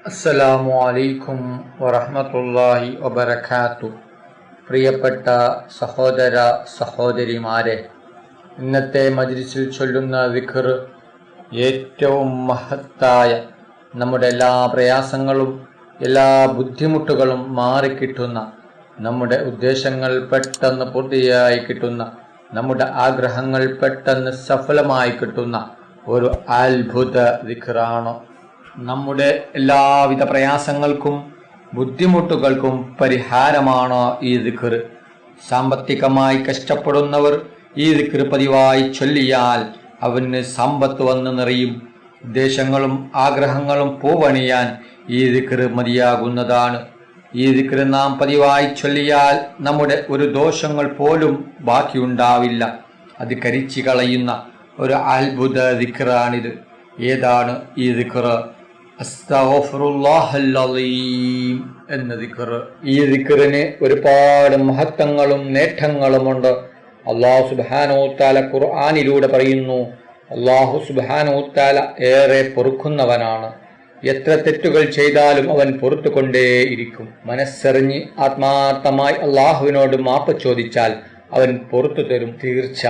അസ്സലാമു അലൈക്കും വറഹ്മത്തുള്ളാഹി വബറകാത്തു. പ്രിയപ്പെട്ട സഹോദര സഹോദരിമാരെ, ഇന്നത്തെ മജ്ലിസിൽ ചൊല്ലുന്ന ദിക്ർ ഏറ്റവും മഹത്തായ നമ്മുടെ എല്ലാ പ്രയാസങ്ങളും എല്ലാ ബുദ്ധിമുട്ടുകളും മാറിക്കിട്ടുന്ന, നമ്മുടെ ഉദ്ദേശങ്ങൾ പെട്ടെന്ന് പൂർത്തിയായി കിട്ടുന്ന, നമ്മുടെ ആഗ്രഹങ്ങൾ പെട്ടെന്ന് സഫലമായി കിട്ടുന്ന ഒരു അത്ഭുത ദിക്റാണ്. നമ്മുടെ എല്ലാവിധ പ്രയാസങ്ങൾക്കും ബുദ്ധിമുട്ടുകൾക്കും പരിഹാരമാണ് ഈ ദിക്ർ. സാമ്പത്തികമായി കഷ്ടപ്പെടുന്നവർ ഈ ദിക്ർ പതിവായി ചൊല്ലിയാൽ അവന് സമ്പത്ത് വന്ന് നിറയും. ഉദ്ദേശങ്ങളും ആഗ്രഹങ്ങളും പൂവണിയാൻ ഈ ദിക്ർ മതിയാകുന്നതാണ്. ഈ ദിക്ർ നാം പതിവായി ചൊല്ലിയാൽ നമ്മുടെ ഒരു ദോഷങ്ങൾ പോലും ബാക്കിയുണ്ടാവില്ല. അത് കരിച്ചു കളയുന്ന ഒരു അത്ഭുത ദിക്റാണിത്. ഏതാണ് ഈ ദിക്ർ? അസ്തഗ്ഫിറുല്ലാഹൽ അലീം എന്ന ദിക്ർ. ഈ ദിക്റിന് ഒരുപാട് മഹത്വങ്ങളും നേട്ടങ്ങളുമുണ്ട്. അല്ലാഹു സുബ്ഹാനഹു തആല ഖുർആനിലൂടെ പറയുന്നു, അല്ലാഹു സുബ്ഹാനഹു തആല ഏറെ പൊറുക്കുന്നവനാണ്. എത്ര തെറ്റുകൾ ചെയ്താലും അവൻ പൊറുത്തുകൊണ്ടേയിരിക്കും. മനസ്സറിഞ്ഞ് ആത്മാർത്ഥമായി അള്ളാഹുവിനോട് മാപ്പ് ചോദിച്ചാൽ അവൻ പൊറുത്തു തരും, തീർച്ച.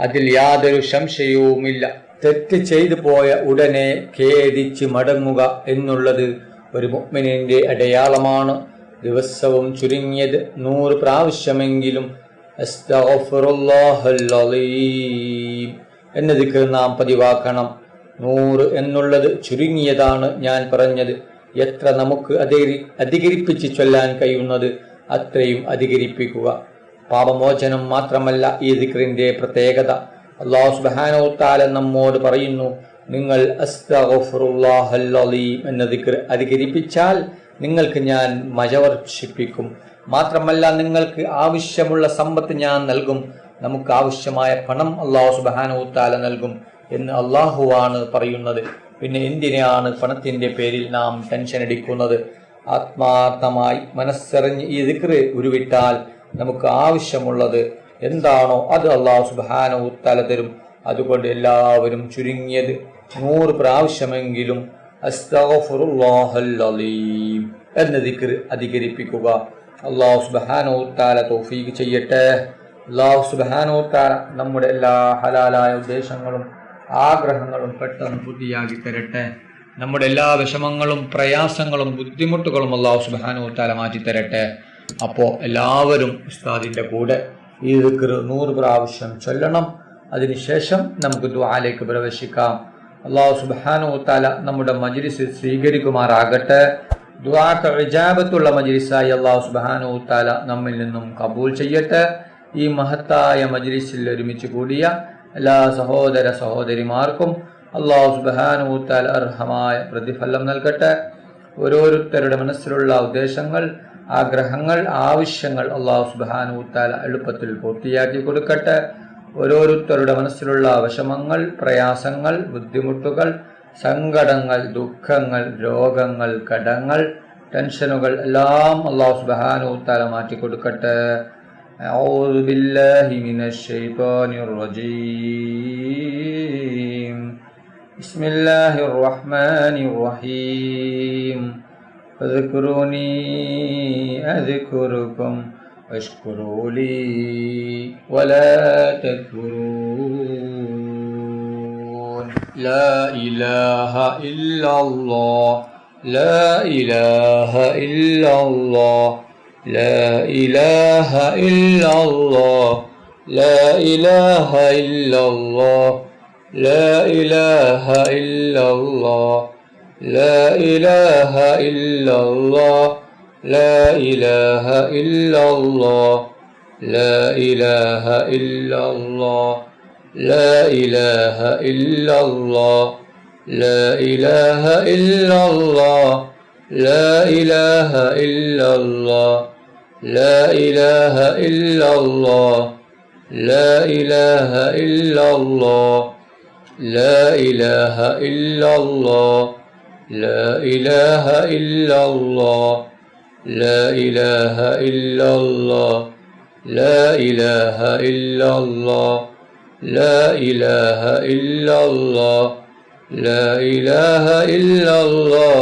അതിൽ യാതൊരു സംശയവുമില്ല. തെറ്റ് ചെയ്തു പോയ ഉടനെ ഖേദിച്ച് മടങ്ങുക എന്നുള്ളത് ഒരു മുഅ്മിനിന്റെ അടയാളമാണ്. ദിവസവും ചുരുങ്ങിയത് 100 പ്രാവശ്യമെങ്കിലും അസ്തഗ്ഫിറുല്ലാഹൽ അലീം എന്ന ദിക്ർ നാം പതിവാക്കണം. 100 എന്നുള്ളത് ചുരുങ്ങിയതാണ് ഞാൻ പറഞ്ഞത്. എത്ര നമുക്ക് അധികരിപ്പിച്ച് ചൊല്ലാൻ കഴിയുന്നത് അത്രയും അധികരിപ്പിക്കുക. പാപമോചനം മാത്രമല്ല ഈ ദിക്റിന്റെ പ്രത്യേകത. അല്ലാഹു സുബ്ഹാനഹു തആല നമ്മോട് പറയുന്നു, നിങ്ങൾ അസ്തഗ്ഫിറുല്ലാഹൽ അലീം എന്ന ദിക്ർ അധികരിപ്പിച്ചാൽ നിങ്ങൾക്ക് ഞാൻ മഴ വർഷിപ്പിക്കും. മാത്രമല്ല നിങ്ങൾക്ക് ആവശ്യമുള്ള സമ്പത്ത് ഞാൻ നൽകും. നമുക്ക് ആവശ്യമായ പണം അല്ലാഹു സുബ്ഹാനഹു തആല നൽകും എന്ന് അള്ളാഹുവാണ് പറയുന്നത്. പിന്നെ എന്തിനാണ് പണത്തിന്റെ പേരിൽ നാം ടെൻഷൻ അടിക്കുന്നത്? ആത്മാർത്ഥമായി മനസ്സറിഞ്ഞ് ഈ ദിക്ർ ഉരുവിട്ടാൽ നമുക്ക് ആവശ്യമുള്ളത് എന്താണോ അത് അല്ലാഹു സുബ്ഹാനഹു തആല തരും. അതുകൊണ്ട് എല്ലാവരും ചുരുങ്ങിയത് 100 പ്രാവശ്യമെങ്കിലും അസ്തഗ്ഫിറുല്ലാഹൽ അലീം എന്ന ദിക്ർ അധികരിപ്പിക്കുക. അല്ലാഹു സുബ്ഹാനഹു തആല തൗഫീഖ് ചെയ്യട്ടെ. അല്ലാഹു സുബ്ഹാനഹു തആല നമ്മുടെ എല്ലാ ഹലാലായ ഉദ്ദേശങ്ങളും ആഗ്രഹങ്ങളും പെട്ടെന്ന് പൂർത്തിയാക്കി തരട്ടെ. നമ്മുടെ എല്ലാ വിഷമങ്ങളും പ്രയാസങ്ങളും ബുദ്ധിമുട്ടുകളും അല്ലാഹു സുബ്ഹാനഹു തആല മാറ്റി തരട്ടെ. അപ്പോൾ എല്ലാവരും ഉസ്താദിന്റെ കൂടെ ഈ ദിക്ർ 100 പ്രാവശ്യം ചൊല്ലണം. അതിനുശേഷം നമുക്ക് ദുആയിലേക്ക് പ്രവേശിക്കാം. അല്ലാഹു സുബ്ഹാനഹു തആല നമ്മുടെ മജ്ലിസ് സ്വീകരിക്കുമാറാകട്ടെ. ദുആക്ക് ഇജാബത്തുള്ള മജ്ലിസായി അല്ലാഹു സുബ്ഹാനഹു തആല നമ്മിൽ നിന്നും കബൂൽ ചെയ്യട്ടെ. ഈ മഹത്തായ മജ്ലിസിൽ ഒരുമിച്ച് കൂടിയ എല്ലാ സഹോദര സഹോദരിമാർക്കും അല്ലാഹു സുബ്ഹാനഹു തആല അർഹമായ പ്രതിഫലം നൽകട്ടെ. ഓരോരുത്തരുടെ മനസ്സിലുള്ള ഉദ്ദേശങ്ങൾ, ആഗ്രഹങ്ങൾ, ആവശ്യങ്ങൾ അല്ലാഹു സുബ്ഹാനഹു തആല എളുപ്പത്തിൽ പൂർത്തിയാക്കി കൊടുക്കട്ടെ. ഓരോരുത്തരുടെ മനസ്സിലുള്ള വിഷമങ്ങൾ, പ്രയാസങ്ങൾ, ബുദ്ധിമുട്ടുകൾ, സങ്കടങ്ങൾ, ദുഃഖങ്ങൾ, രോഗങ്ങൾ, കടങ്ങൾ, ടെൻഷനുകൾ എല്ലാം അല്ലാഹു സുബ്ഹാനഹു തആല മാറ്റി കൊടുക്കട്ടെ. അഊദു ബില്ലാഹി മിനശ് ശൈത്വാനിർ റജീം. ബിസ്മില്ലാഹിർ റഹ്മാനിർ റഹീം. فاذكروني أذكركم واشكروا لي ولا تكفرون. لا إله إلا الله، لا إله إلا الله، لا إله إلا الله، لا إله إلا الله، لا إله إلا الله، لا إله إلا الله، لا إله إلا الله، لا إله إلا الله، لا إله إلا الله، لا إله إلا الله، لا إله إلا الله، لا إله إلا الله، لا إله إلا الله، لا إله إلا الله، لا إله إلا الله، لا إله إلا الله، لا إله إلا الله، لا إله إلا الله، لا إله إلا الله،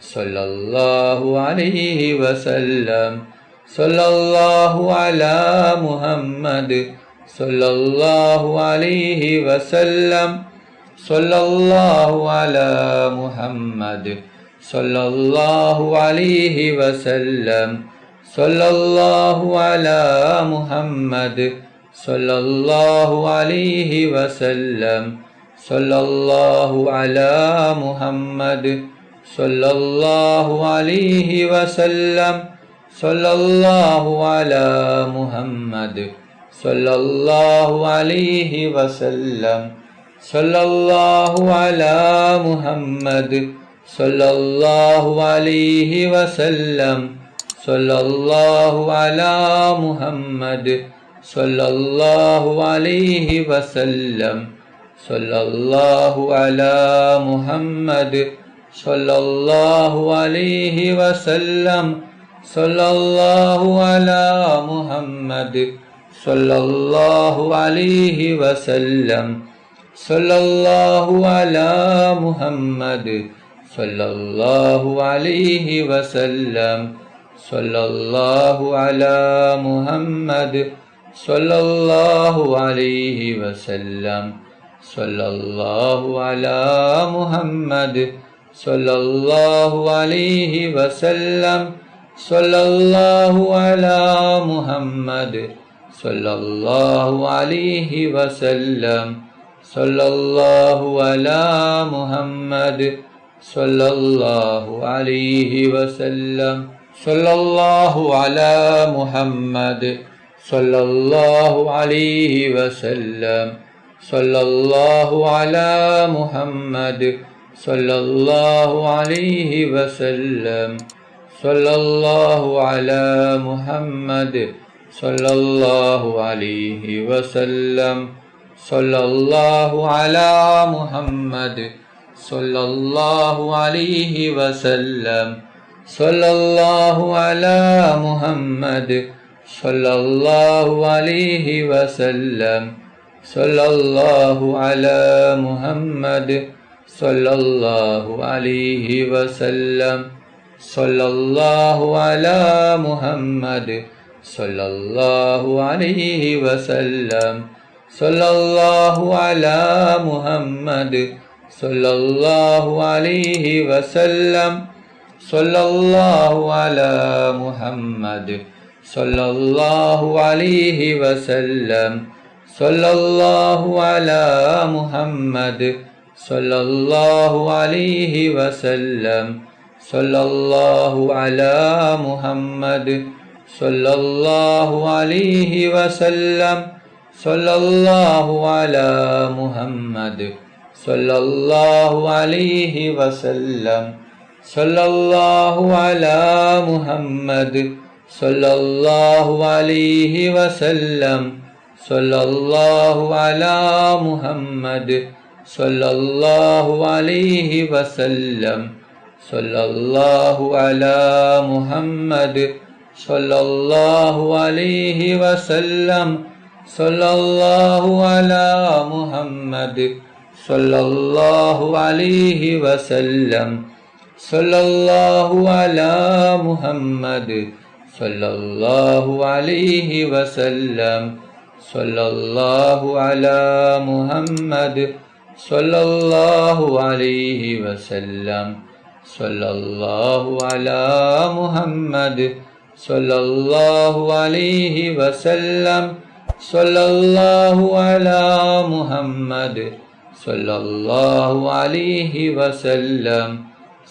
സല്ലല്ലാഹു അലൈഹി വസല്ലം. സല്ലല്ലാഹു അലാ മുഹമ്മദ് സല്ലല്ലാഹു അലൈഹി വസല്ലം. സല്ലല്ലാഹു അലാ മുഹമ്മദ് സല്ലല്ലാഹു അലൈഹി വസല്ലം. സല്ലല്ലാഹു അലാ മുഹമ്മദ് സല്ലല്ലാഹു അലൈഹി വസല്ലം. സല്ലല്ലാഹു അലാ മുഹമ്മദ് സല്ലല്ലാഹു അലൈഹി വസല്ലം. സല്ലല്ലാഹു അലാ മുഹമ്മദ് സല്ലല്ലാഹു അലൈഹി വസല്ലം. സല്ലല്ലാഹു അലാ മുഹമ്മദ് സല്ലല്ലാഹു അലൈഹി വസല്ലം. സല്ലല്ലാഹു അലാ മുഹമ്മദ് സല്ലല്ലാഹു അലൈഹി വസല്ലം. സല്ലല്ലാഹു അലാ മുഹമ്മദ് സല്ലല്ലാഹു അലൈഹി വസല്ലം. സല്ലല്ലാഹു അലാ മുഹമ്മദ് സല്ലല്ലാഹു അലൈഹി വസല്ലം. സല്ലല്ലാഹു അലാ മുഹമ്മദ് സല്ലല്ലാഹു അലൈഹി വസല്ലം. സല്ലല്ലാഹു അലാ മുഹമ്മദ് സല്ലല്ലാഹു അലൈഹി വസല്ലം. സല്ലല്ലാഹു അലാ മുഹമ്മദ് സല്ലല്ലാഹു അലൈഹി വസല്ലം. സല്ലല്ലാഹു അലാ മുഹമ്മദ് സല്ലല്ലാഹു അലൈഹി വസല്ലം. സല്ലല്ലാഹു അലാ മുഹമ്മദ് സല്ലല്ലാഹു അലൈഹി വസല്ലം. സല്ലല്ലാഹു അലാ മുഹമ്മദ് സല്ലല്ലാഹു അലൈഹി വസല്ലം. സല്ലല്ലാഹു അലാ മുഹമ്മദ് സല്ലല്ലാഹു അലൈഹി വസല്ലം. സല്ലല്ലാഹു അലാ മുഹമ്മദ് സല്ലല്ലാഹു അലൈഹി വസല്ലം. സല്ലല്ലാഹു അലാ മുഹമ്മദ് സല്ലല്ലാഹു അലൈഹി വസല്ലം. സല്ലല്ലാഹു അലാ മുഹമ്മദ് സല്ലല്ലാഹു അലൈഹി വസല്ലം. സല്ലല്ലാഹു അലാ മുഹമ്മദ് സല്ലല്ലാഹു അലൈഹി വസല്ലം. സല്ലല്ലാഹു അലാ മുഹമ്മദ് സല്ലല്ലാഹു അലൈഹി വസല്ലം. സല്ലല്ലാഹു അലാ മുഹമ്മദ് സല്ലല്ലാഹു അലൈഹി വസല്ലം. സല്ലല്ലാഹു അലാ മുഹമ്മദ് സല്ലല്ലാഹു അലൈഹി വസല്ലം. സല്ലല്ലാഹു അലാ മുഹമ്മദ് സല്ലല്ലാഹു അലൈഹി വസല്ലം. സല്ലല്ലാഹു അലാ മുഹമ്മദ് സല്ലല്ലാഹു അലൈഹി വസല്ലം. സല്ലല്ലാഹു അലാ മുഹമ്മദ് സല്ലല്ലാഹു അലൈഹി വസല്ലം. സല്ലല്ലാഹു അലാ മുഹമ്മദ് സല്ലല്ലാഹു അലൈഹി വസല്ലം. സല്ലല്ലാഹു അലാ മുഹമ്മദ് സല്ലല്ലാഹു അലൈഹി വസല്ലം. സല്ലല്ലാഹു അലാ മുഹമ്മദ് സല്ലല്ലാഹു അലൈഹി വസല്ലം. സല്ലല്ലാഹു അലാ മുഹമ്മദ് സല്ലല്ലാഹു അലൈഹി വസല്ലം. സല്ലല്ലാഹു അലാ മുഹമ്മദ് സല്ലല്ലാഹു അലൈഹി വസല്ലം. സല്ലല്ലാഹു അലാ മുഹമ്മദ് സല്ലല്ലാഹു അലൈഹി വസല്ലം. സല്ലല്ലാഹു അലാ മുഹമ്മദ് സല്ലല്ലാഹു അലൈഹി വസല്ലം. സല്ലല്ലാഹു അലാ മുഹമ്മദ് സല്ലല്ലാഹു അലൈഹി വസല്ലം.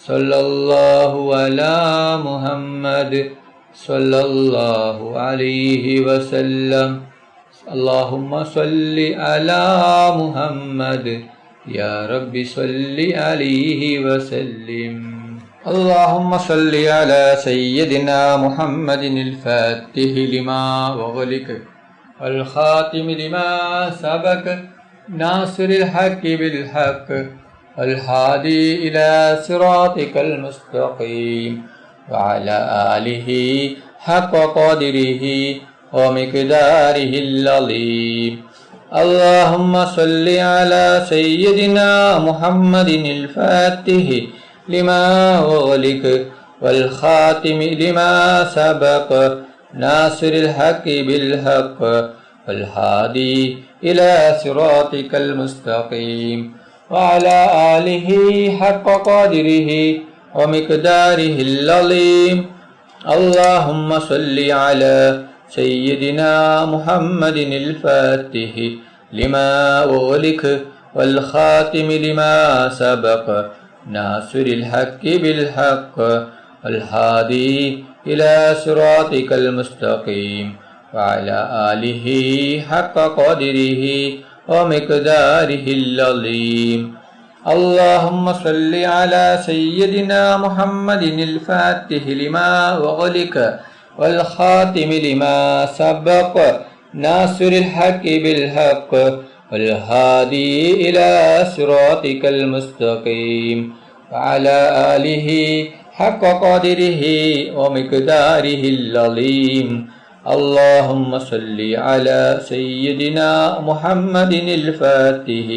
സല്ലല്ലാഹു അലാ മുഹമ്മദ് സല്ലല്ലാഹു അലൈഹി വസല്ലം. اللهم صل على محمد يا رب صل عليه وسلم. اللهم صل على سيدنا محمد الفاتح لما وغلق والخاتم لما سبق ناصر الحق بالحق الهادي إلى صراطك المستقيم وعلى آله حق قدره ومقداره العظيم. اللهم صل على سيدنا محمد الفاتح لما أغلق والخاتم لما سبق ناصر الحق بالحق والهادي إلى صراطك المستقيم وعلى آله حق قدره ومقداره العظيم. اللهم صل على سيدنا محمد الفاتح لما أغلق والخاتم لما سبق ناصر الحق بالحق والهادي إلى صراطك المستقيم وعلى آله حق قدره ومقداره العظيم. اللهم صل على سيدنا محمد الفاتح لما أغلق والخاتم لما سبق ناصر الحق بالحق والهادي إلى صراطك المستقيم وعلى آله حق قدره ومقداره العظيم. اللهم صل على سيدنا محمد الفاتح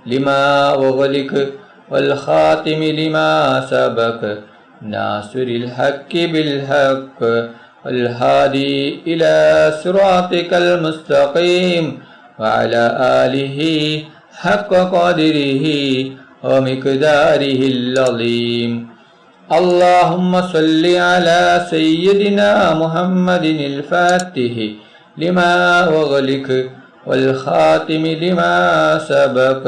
لما أغلق والخاتم لما سبق ناصر الحق بالحق والهادي إلى صراطك المستقيم وعلى آله حق قدره ومقداره العظيم. اللهم صل على سيدنا محمد الفاتح لما أغلق والخاتم لما سبق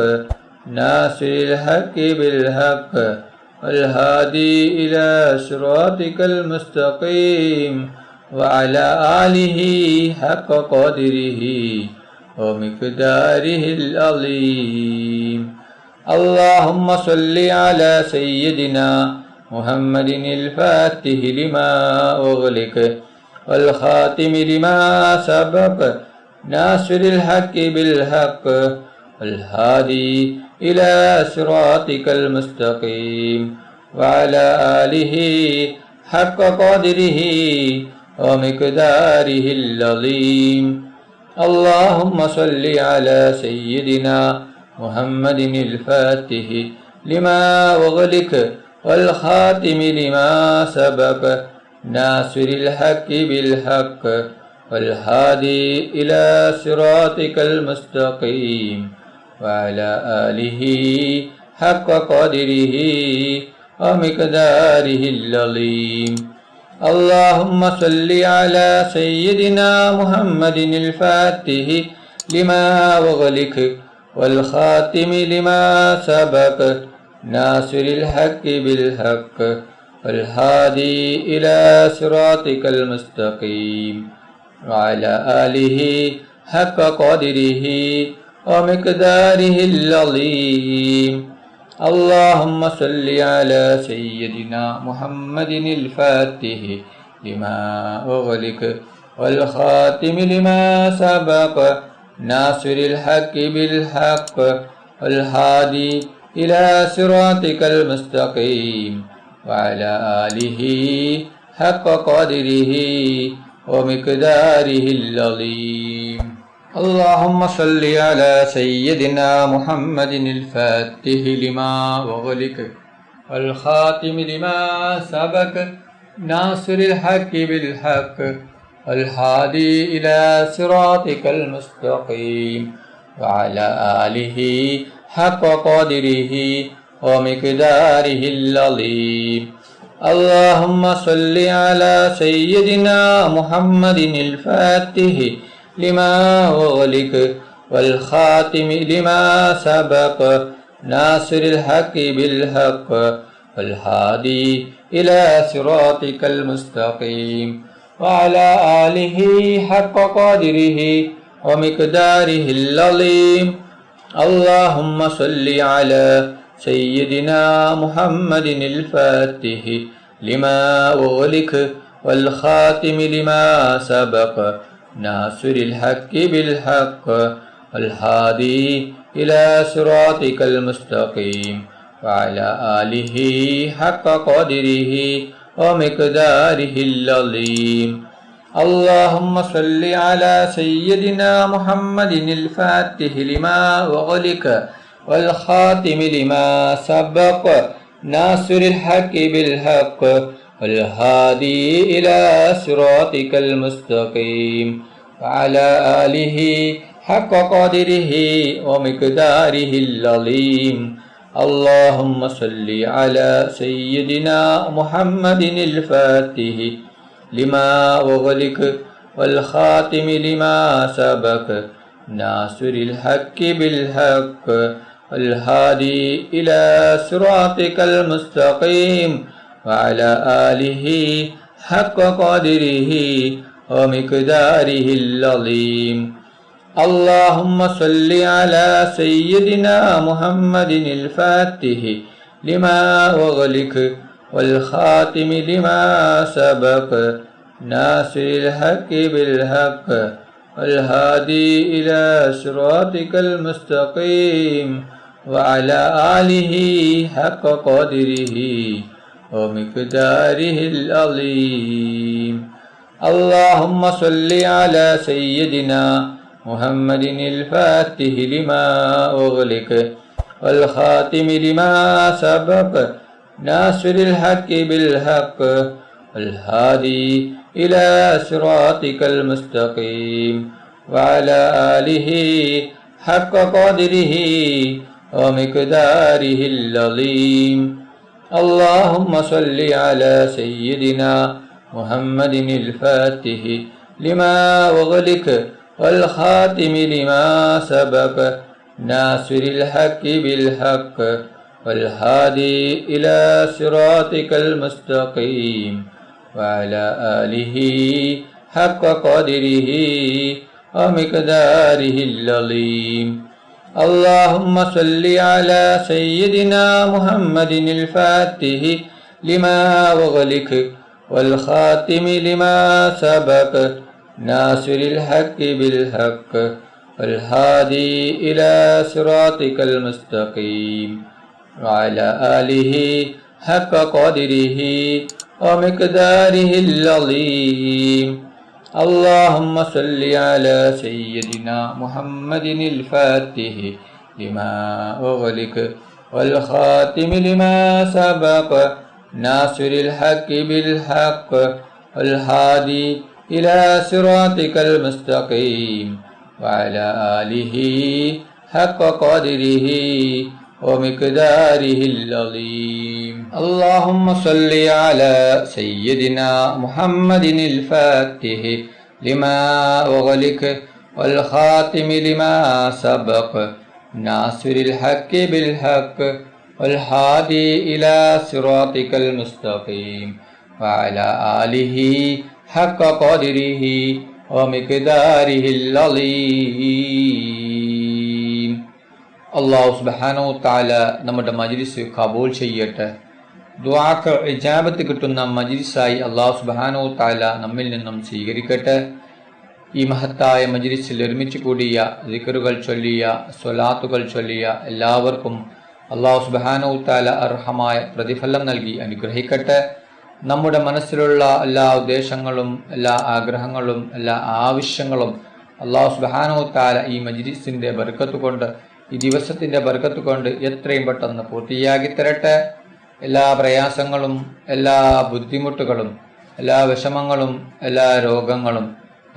ناصر الحق بالحق والهادي إلى صراطك المستقيم وعلى آله حق قدره ومقداره العظيم. اللهم صل على سيدنا محمد الفاتح لما أغلق والخاتم لما سبق ناصر الحق بالحق والهادي إلى صراطك المستقيم وعلى آله حق قدره ومقداره العظيم. اللهم صل على سيدنا محمد الفاتح لما أغلق والخاتم لما سبق ناصر الحق بالحق والهادي إلى صراطك المستقيم وعلى آله حق قدره ومقداره العظيم. اللهم صل على سيدنا محمد الفاتح لما أغلق والخاتم لما سبق ناصر الحق بالحق والهادي إلى صراطك المستقيم وعلى آله حق قدره ومقداره العظيم. اللهم صل على سيدنا محمد الفاتح لما أغلق والخاتم لما سبق ناصر الحق بالحق والهادي إلى صراطك المستقيم وعلى آله حق قدره ومقداره العظيم. اللهم صل على سيدنا محمد الفاتح لما أغلق والخاتم لما سبق ناصر الحق بالحق والهادي إلى صراطك المستقيم وعلى آله حق قدره ومقداره العظيم. اللهم صل على سيدنا محمد الفاتح لما أغلق والخاتم لما سبق ناصر الحق بالحق والهادي إلى صراطك المستقيم وعلى آله حق قدره ومقداره العظيم. اللهم صل على سيدنا محمد الفاتح لما أغلق والخاتم لما سبق ناصر الحق بالحق والهادي إلى صراطك المستقيم وعلى آله حق قدره ومقداره العظيم. اللهم صل على سيدنا محمد الفاتح لما أغلق والخاتم لما سبق ناصر الحق بالحق والهادي إلى صراطك المستقيم وعلى آله حق قدره ومقداره العظيم. اللهم صل على سيدنا محمد الفاتح لما أغلق والخاتم لما سبق ناصر الحق بالحق والهادي إلى صراطك المستقيم وعلى آله حق قدره ومقداره العظيم. اللهم صل على سيدنا محمد الفاتح لما أغلق والخاتم لما سبق ناصر الحق بالحق والهادي إلى صراطك المستقيم وعلى آله حق قدره ومقداره العظيم. اللهم صل على سيدنا محمد الفاتح لما أغلق والخاتم لما سبق ناصر الحق بالحق والهادي إلى صراطك المستقيم وعلى آله حق قدره ومقداره العظيم. اللهم صل على سيدنا محمد الفاتح لما أغلق والخاتم لما سبق ناصر الحق بالحق والهادي إلى صراطك المستقيم وعلى آله حق قدره ومقداره العظيم. اللهم صل على سيدنا محمد الفاتح لما أغلق والخاتم لما سبق ناصر الحق بالحق والهادي إلى صراطك المستقيم وعلى آله حق قدره ومقداره العظيم. اللهم صل على سيدنا محمد الفاتح لما أغلق والخاتم لما سبق ناصر الحق بالحق والهادي إلى صراطك المستقيم وعلى آله حق قدره ومقداره العظيم. اللهم صل على سيدنا محمد الفاتح لما أغلق والخاتم لما سبق ناصر الحق بالحق والهادي إلى صراطك المستقيم وعلى آله حق قدره ومقداره العظيم. അള്ളാഹു സുബ്ഹാനഹു തആല നമ്മുടെ മജ്ലിസ് കബൂൽ ചെയ്യട്ടെ. ദുആക്ക് ഇജാബത്ത് കിട്ടുന്ന മജ്ലിസായി അള്ളാഹു സുബ്ഹാനഹു തആല നമ്മിൽ നിന്നും സ്വീകരിക്കട്ടെ. ഈ മഹത്തായ മജ്ലിസിൽ ഒരുമിച്ച് കൂടിയ ദിക്റുകൾ ചൊല്ലിയ സ്വലാത്തുകൾ ചൊല്ലിയ എല്ലാവർക്കും അള്ളാഹു സുബ്ഹാനഹു തആല അർഹമായ പ്രതിഫലം നൽകി അനുഗ്രഹിക്കട്ടെ. നമ്മുടെ മനസ്സിലുള്ള എല്ലാ ഉദ്ദേശങ്ങളും എല്ലാ ആഗ്രഹങ്ങളും എല്ലാ ആവശ്യങ്ങളും അള്ളാഹു സുബ്ഹാനഹു തആല ഈ മജ്ലിസിന്റെ ബർക്കത്ത് കൊണ്ട് ഈ ദിവസത്തിൻ്റെ ബർക്കത്ത് കൊണ്ട് എത്രയും പെട്ടെന്ന് പൂർത്തിയാക്കി തരട്ടെ. എല്ലാ പ്രയാസങ്ങളും എല്ലാ ബുദ്ധിമുട്ടുകളും എല്ലാ വിഷമങ്ങളും എല്ലാ രോഗങ്ങളും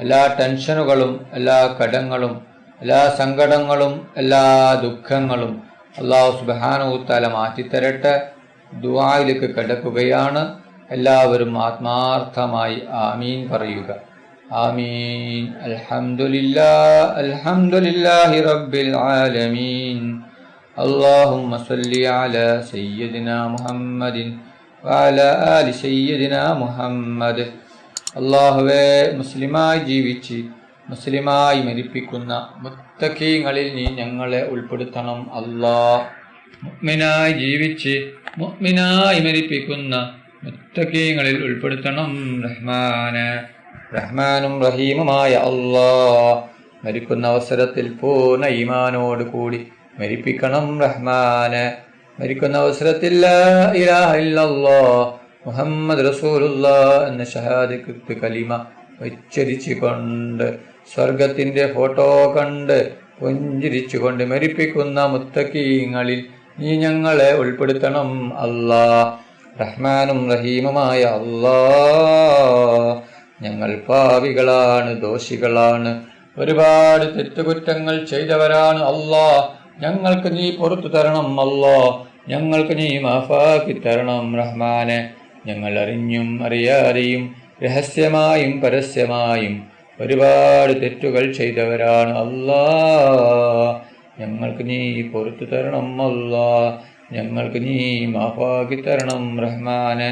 എല്ലാ ടെൻഷനുകളും എല്ലാ കടങ്ങളും എല്ലാ സങ്കടങ്ങളും എല്ലാ ദുഃഖങ്ങളും അല്ലാഹു സുബ്ഹാനഹു തആല മാറ്റിത്തരട്ടെ. ദുആയിലേക്ക് കടക്കുകയാണ്. എല്ലാവരും ആത്മാർത്ഥമായി ആമീൻ പറയുക. ആമീൻ. അൽഹംദുലില്ലാഹി റബ്ബിൽ ആലമീൻ. അല്ലാഹുമ്മ സ്വല്ലി അലാ സയ്യിദിനാ മുഹമ്മദിൻ വഅലാ ആലി സയ്യിദിനാ മുഹമ്മദ്. അല്ലാഹുവേ, മുസ്ലിമായി ജീവിച്ച് മുസ്ലിമായി മരിപ്പിക്കുന്ന മുത്തഖീങ്ങളിൽ നീ ഞങ്ങളെ ഉൾപ്പെടുത്തണം. അല്ലാഹ്, മുഅ്മിനായി ജീവിച്ച് മുഅ്മിനായി മരിപ്പിക്കുന്ന മുത്തഖീങ്ങളിൽ ഉൾപ്പെടുത്തണം. റഹ്മാനും റഹീമുമായ അല്ലാഹ്, മരിക്കുന്ന അവസരത്തിൽ പൂർണ്ണ ഈമാനോട് കൂടി മരിപ്പിക്കണം. റഹ്മാന്, മരിക്കുന്ന അവസരത്തിൽ ലാ ഇലാഹ ഇല്ലല്ലാഹ് മുഹമ്മദ് റസൂലുള്ളാഹ് എന്ന ഷഹാദത്ത് കലിമ ഉച്ചരിച്ചുകൊണ്ട് സ്വർഗത്തിന്റെ ഫോട്ടോ കണ്ട് പുഞ്ചിരിച്ചുകൊണ്ട് മരിപ്പിക്കുന്ന മുത്തഖീങ്ങളിൽ നീ ഞങ്ങളെ ഉൾപ്പെടുത്തണം അല്ലാ. റഹ്മാനും റഹീമുമായ അല്ലാ, ഞങ്ങൾ പാപികളാണ്, ദോഷികളാണ്, ഒരുപാട് തെറ്റുകുറ്റങ്ങൾ ചെയ്തവരാണ് അല്ലാ. ഞങ്ങൾക്ക് നീ പുറത്തു തരണം അല്ലാ. ഞങ്ങൾക്ക് നീ മാഫാക്കി തരണം റഹ്മാനെ. ഞങ്ങൾ അറിഞ്ഞും അറിയാതെയും രഹസ്യമായും പരസ്യമായും ഒരുപാട് തെറ്റുകൾ ചെയ്തവരാണ് അല്ലാ. ഞങ്ങൾക്ക് നീ പുറത്തു തരണം അല്ലാ. ഞങ്ങൾക്ക് നീ മാഫാക്കി തരണം റഹ്മാനെ.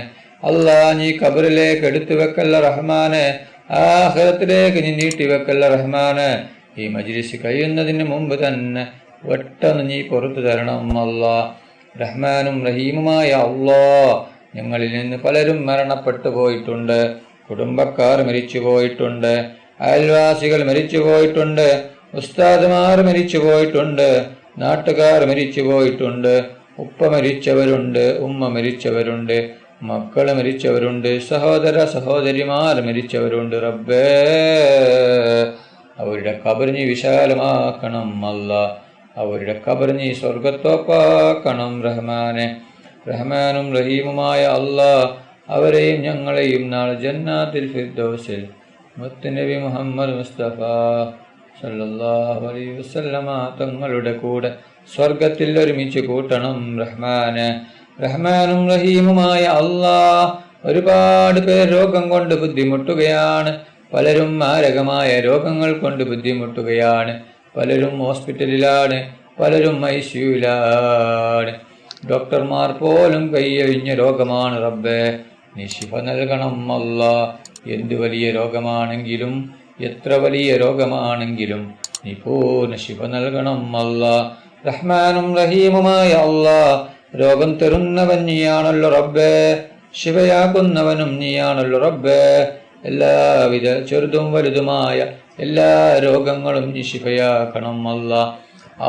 അല്ലാ, നീ ഖബറിലേക്ക് എടുത്തു വെക്കല്ല റഹ്മാനെ. ആഖിറത്തിലേക്ക് നീ നീട്ടിവെക്കല്ല റഹ്മാനെ. ഈ മജ്ലിസ് കഴിയുന്നതിന് മുമ്പ് തന്നെ ഒട്ടൊന്ന് നീ പുറത്തു തരണം അല്ലാ. റഹ്മാനും റഹീമുമായ അല്ലാ, ഞങ്ങളിൽ നിന്ന് പലരും മരണപ്പെട്ടു പോയിട്ടുണ്ട്. കുടുംബക്കാർ മരിച്ചു പോയിട്ടുണ്ട്, അയൽവാസികൾ മരിച്ചു പോയിട്ടുണ്ട്, ഉസ്താദുമാർ മരിച്ചു പോയിട്ടുണ്ട്, നാട്ടുകാർ മരിച്ചു പോയിട്ടുണ്ട്, ഉപ്പ മരിച്ചവരുണ്ട്, ഉമ്മ മരിച്ചവരുണ്ട്, മക്കൾ മരിച്ചവരുണ്ട്, സഹോദര സഹോദരിമാർ മരിച്ചവരുണ്ട്. റബ്ബേ, അവരുടെ ഖബർ നീ വിശാലമാക്കണം അല്ലാ. അവരുടെ ഖബർ നീ സ്വർഗത്തോപ്പാക്കണം റഹ്മാനെ. റഹ്മാനും റഹീമുമായ അല്ലാ, അവരെയും ഞങ്ങളെയും നാളെ ജന്നാത്തുൽ ഫിർദൗസിൽ മുത്തുനബി മുഹമ്മദ് മുസ്തഫ സല്ലല്ലാഹു അലൈഹി വസല്ലമ തങ്ങളുടെ കൂടെ സ്വർഗത്തിൽ ഒരുമിച്ച് കൂട്ടണം റഹ്മാനെ. റഹ്മാനും റഹീമുമായ അല്ലാ, ഒരുപാട് പേർ രോഗം കൊണ്ട് ബുദ്ധിമുട്ടുകയാണ്. പലരും മാരകമായ രോഗങ്ങൾ കൊണ്ട് ബുദ്ധിമുട്ടുകയാണ്. പലരും ഹോസ്പിറ്റലിലാണ്, പലരും ഐസിയുലാണ്. ഡോക്ടർമാർ പോലും കൈയൊഴിഞ്ഞ രോഗമാണ് റബ്ബേ. നീ ശിഫ നൽകണം അല്ലാ. എന്ത് വലിയ രോഗമാണെങ്കിലും, എത്ര വലിയ രോഗമാണെങ്കിലും നീ പൂർണ്ണ ശിഫ നൽകണം അല്ലാ. റഹ്മാനും റഹീമുമായ അല്ലാ, രോഗം തരുന്നവൻ നീയാണല്ലോ റബ്ബേ, ശിവയാക്കുന്നവനും നീയാണല്ലോ റബ്ബേ. എല്ലാവിധ ചെറുതും വലുതുമായ എല്ലാ രോഗങ്ങളും നീ ശിഫയാക്കണം അല്ലാ.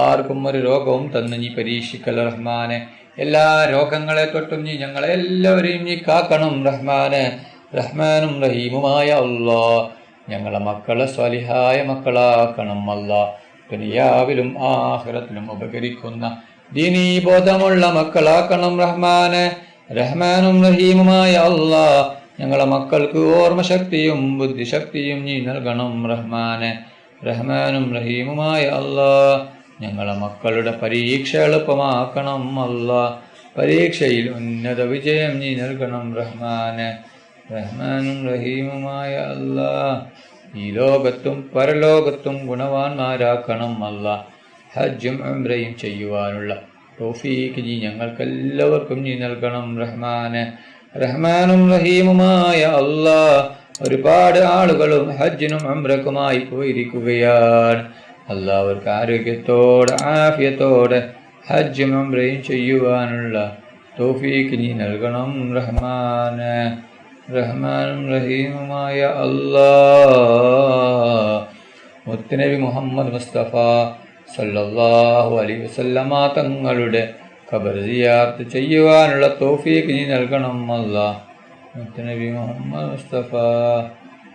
ആർക്കും ഒരു രോഗവും തന്ന് നീ പരീക്ഷിക്കല്ല റഹ്മാനെ. എല്ലാ രോഗങ്ങളെ തൊട്ടും നീ ഞങ്ങളെ എല്ലാവരെയും നീ കാക്കണം റഹ്മാനെ. റഹ്മാനും റഹീമുമായ അല്ലാ, ഞങ്ങളെ മക്കളെ സ്വാലിഹായ മക്കളാക്കണം അല്ലാ. ദുനിയാവിലും ആഖിറത്തിലും ഉപകരിക്കുന്ന ദീനീബോധമുള്ള മക്കളാക്കണം റഹ്മാനെ. റഹ്മാനും റഹീമുമായ അല്ലാ, ഞങ്ങളെ മക്കൾക്ക് ഓർമ്മശക്തിയും ബുദ്ധിശക്തിയും നീ നൽകണം റഹ്മാനെ. റഹ്മാനും റഹീമുമായ അല്ലാ, ഞങ്ങളെ മക്കളുടെ പരീക്ഷ എളുപ്പമാക്കണം അല്ലാ. പരീക്ഷയിൽ ഉന്നത വിജയം നീ നൽകണം റഹ്മാനെ. റഹ്മാനും റഹീമുമായ അല്ലാ, ഈ ലോകത്തും പരലോകത്തും ഗുണവാന്മാരാക്കണം അല്ലാ. ഹജ്ജും ഉംറയും ചെയ്യുവാനുള്ള തൗഫീഖ് നീ ഞങ്ങൾക്കെല്ലാവർക്കും നീ നൽകണം റഹ്മാനെ. റഹ്മാനും റഹീമുമായ അല്ലാ, ഒരുപാട് ആളുകളും ഹജ്ജിനും ഉംറക്കുമായി പോയിരിക്കുകയാണ്. അല്ലാഹുവർക്ക് ആരോഗ്യത്തോടെ ആഫിയത്തോടെ ഹജ്ജും ഉംറയും ചെയ്യുവാനുള്ള തൗഫീഖ് നീ നൽകണം റഹ്മാനെ. റഹ്മാനും റഹീമുമായ അല്ലാ, മുത്തുനബി മുഹമ്മദ് മുസ്തഫ സല്ലല്ലാഹു അലൈഹി വസല്ലമ തങ്ങളുടെ ഖബർ സിയാറത്ത് ചെയ്യുവാനുള്ള തൗഫീഖ് നീ നൽകണം അല്ലാ. മുത്തുനബി മുഹമ്മദ് മുസ്തഫ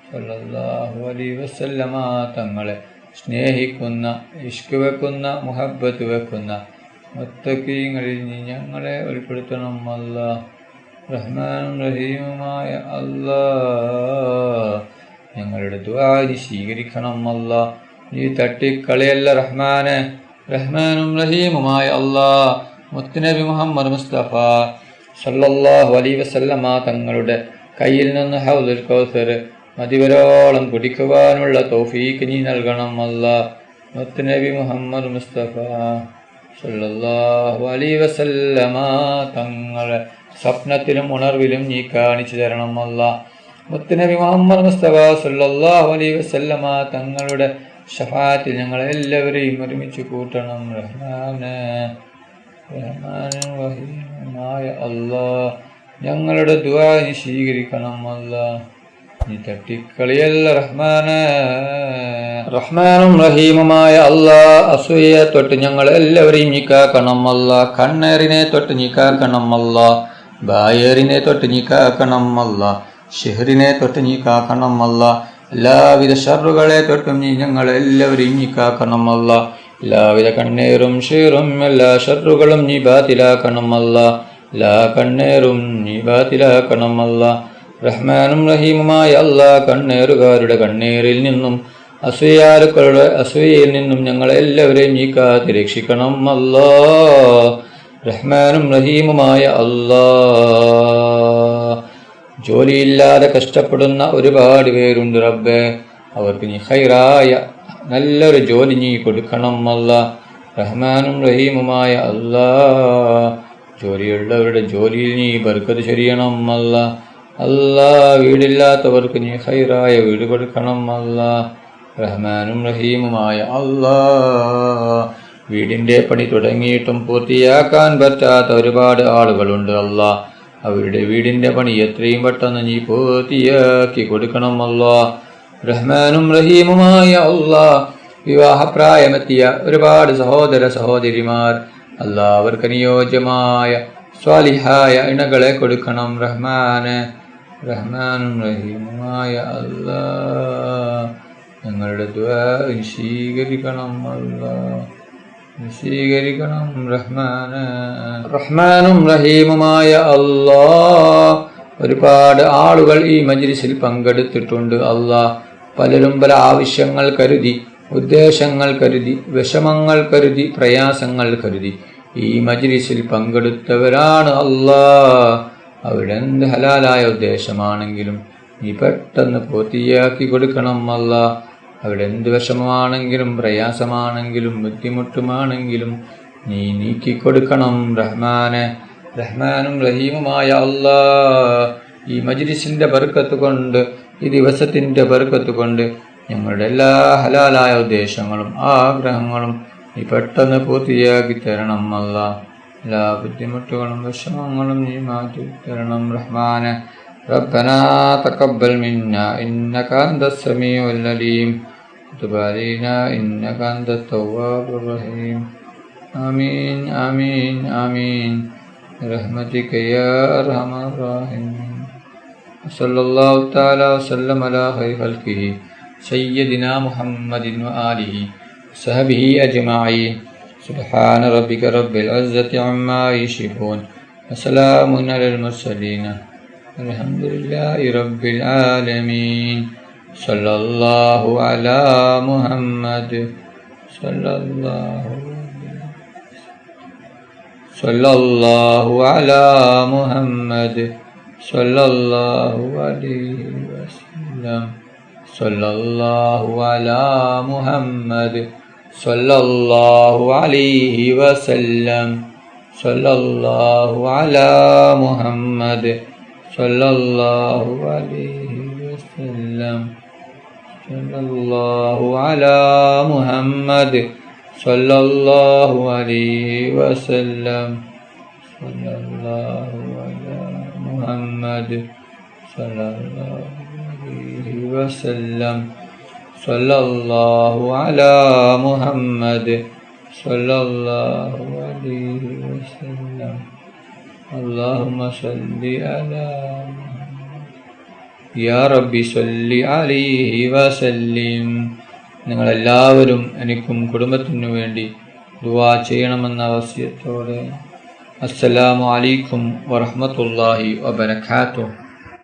സല്ലല്ലാഹു അലൈഹി വസല്ലമ തങ്ങളെ സ്നേഹിക്കുന്ന, ഇഷ്ക് വെക്കുന്ന, മുഹബ്ബത്ത് വെക്കുന്ന മുത്തഖീങ്ങളിൽ നീ ഞങ്ങളെ ഉൾപ്പെടുത്തണം അല്ലാ. റഹ്മാനും റഹീമുമായ അല്ലാ, ഞങ്ങളുടെ ദുആ നീ സ്വീകരിക്കണം അല്ലാ. നീ തട്ടിക്കളയല്ല റഹ്മാനെ. റഹ്മാനും റഹീമുമായ അല്ലാ, മുത്തുനബി മുഹമ്മദ് മുസ്തഫ സല്ലല്ലാഹു അലൈഹി വസല്ലമ തങ്ങളുടെ കയ്യിൽ നിന്ന് ഹൗദുൽ കൗസർ മതിവരോളം കുടിക്കുവാനുള്ള തൗഫീഖ് നീ നൽകണം അല്ലാ. മുത്തുനബി മുഹമ്മദ് മുസ്തഫ സല്ലല്ലാഹു അലൈഹി വസല്ലമ തങ്ങളെ സ്വപ്നത്തിലും ഉണർവിലും നീ കാണിച്ചു തരണം അല്ലാ. മുത്തുനബി മുഹമ്മദ് മുസ്തഫ സല്ലല്ലാഹു അലൈഹി വസല്ലമ തങ്ങളുടെ ശഫാഅത്തിൽ ഞങ്ങളെ എല്ലാവരെയും ഒരുമിച്ച് കൂട്ടണം റഹ്മാനെ. റഹ്മാനും റഹീമുമായ അല്ലാ, ഞങ്ങളുടെ ദുആ നീ സ്വീകരിക്കണം അല്ലാ. നീ തട്ടിക്കളിയല്ല റഹ്മാനെ. റഹ്മാനും റഹീമുമായ അല്ലാ, അസൂയയെ തൊട്ട് ഞങ്ങൾ എല്ലാവരെയും നീ കാക്കണം അല്ലാ. കണ്ണേറിനെ തൊട്ട് നീ കാക്കണം അല്ലാ. ബായേറിനെ തൊട്ട് നീ കാക്കണം അല്ലാ. ഷിഹ്റിനെ തൊട്ട് നീ കാക്കണം അല്ലാ. എല്ലാവിധ ഷർറുകളെ തൊട്ടും നീ ഞങ്ങൾ എല്ലാവരെയും നീ കാക്കണം അല്ലാ. എല്ലാവിധ കണ്ണേറും ഷേറും എല്ലാ ഷർറുകളും നീ ബാത്തിലാക്കണം അല്ലാ. എല്ലാ കണ്ണേറും നീ ബാത്തിലാക്കണം അല്ലാ. റഹ്മാനും റഹീമുമായ അല്ലാ, കണ്ണേറുകാരുടെ കണ്ണേറിൽ നിന്നും അസൂയാലുക്കളുടെ അസൂയയിൽ നിന്നും ഞങ്ങളെല്ലാവരെയും നീ കാത്ത് രക്ഷിക്കണം അല്ലാ. റഹ്മാനും റഹീമുമായ അല്ലാ, ജോലിയില്ലാതെ കഷ്ടപ്പെടുന്ന ഒരുപാട് പേരുണ്ട് റബ്ബേ. അവർക്ക് നീ ഖൈറായ നല്ലൊരു ജോലി നീ കൊടുക്കണം അല്ലാ. റഹ്മാനും റഹീമുമായ അല്ലാ, ജോലിയുള്ളവരുടെ ജോലിയിൽ നീ ബർക്കത്ത് ചൊരിയണം അല്ലാ. അല്ലാ, വീടില്ലാത്തവർക്ക് നീ ഖൈറായ വീട് കൊടുക്കണം അല്ലാ. റഹ്മാനും റഹീമുമായ അല്ലാ, വീടിൻ്റെ പണി തുടങ്ങിയിട്ടും പൂർത്തിയാക്കാൻ പറ്റാത്ത ഒരുപാട് ആളുകളുണ്ട് അല്ലാ. അവരുടെ വീടിൻ്റെ പണി എത്രയും പെട്ടെന്ന് നീ പൂർത്തിയാക്കി കൊടുക്കണം അല്ലാ. റഹ്മാനും റഹീമുമായ അല്ലാ, വിവാഹപ്രായമെത്തിയ ഒരുപാട് സഹോദര സഹോദരിമാർ അല്ലാ, അവർക്ക് അനുയോജ്യമായ സ്വാലിഹായ ഇണകളെ കൊടുക്കണം റഹ്മാനെ. റഹ്മാനും റഹീമുമായ അല്ലാ, ഞങ്ങളുടെ ദുആ സ്വീകരിക്കണം അല്ലാ, സ്വീകരിക്കണം റഹ്മാനെ. റഹ്മാനും റഹീമുമായ അല്ലാ, ഒരുപാട് ആളുകൾ ഈ മജ്ലിസിൽ പങ്കെടുത്തിട്ടുണ്ട് അല്ലാ. പലരും പല ആവശ്യങ്ങൾ കരുതി, ഉദ്ദേശങ്ങൾ കരുതി, വിഷമങ്ങൾ കരുതി, പ്രയാസങ്ങൾ കരുതി ഈ മജ്ലിസിൽ പങ്കെടുത്തവരാണ് അല്ലാ. അവിടെ എന്ത് ഹലാലായ ഉദ്ദേശമാണെങ്കിലും നീ പെട്ടെന്ന് പൂർത്തിയാക്കി കൊടുക്കണം അല്ലാ. അവിടെ എന്ത് വിഷമമാണെങ്കിലും പ്രയാസമാണെങ്കിലും ബുദ്ധിമുട്ടുമാണെങ്കിലും നീ നീക്കിക്കൊടുക്കണം റഹ്മാനെ. റഹ്മാനും റഹീമുമായ അല്ലാ, ഈ മജ്ലിസിന്റെ ബർക്കത്ത് കൊണ്ട്, ഈ ദിവസത്തിന്റെ ബർക്കത്ത് കൊണ്ട് ഞങ്ങളുടെ എല്ലാ ഹലാലായ ഉദ്ദേശങ്ങളും ആഗ്രഹങ്ങളും നീ പെട്ടെന്ന് പൂർത്തിയാക്കി തരണം അല്ലാ. എല്ലാ ബുദ്ധിമുട്ടുകളും വിഷമങ്ങളും നീ മാറ്റി തരണം റഹ്മാനെ. ربنا تقبل منا إنك أنت السميع العليم وتب علينا إنك أنت التواب الرحيم. آمين آمين آمين برحمتك يا أرحم الراحمين. صلى الله تعالى وسلم على خير خلقه سيدنا محمد وآله وصحبه أجمعين. سبحان ربك رب العزة عما يصفون وسلام على المرسلين الحمد لله رب العالمين. صلى الله على محمد صلى الله على محمد صلى الله عليه وسلم. صلى الله على محمد صلى الله عليه وسلم. صلى الله على محمد صلى الله عليه وسلم. صلى الله على محمد صلى الله عليه وسلم. صلى الله على محمد صلى الله عليه وسلم. صلى الله على محمد صلى الله عليه وسلم. اللهم صل على യാ റബ്ബി സല്ലി അലൈഹി വസല്ലിം. നിങ്ങളെല്ലാവരും എനിക്കും കുടുംബത്തിനു വേണ്ടി ദുആ ചെയ്യണമെന്ന വസിയത്തോടെ അസ്സലാമു അലൈക്കും വറഹ്മത്തുള്ളാഹി വബറകാതുഹു.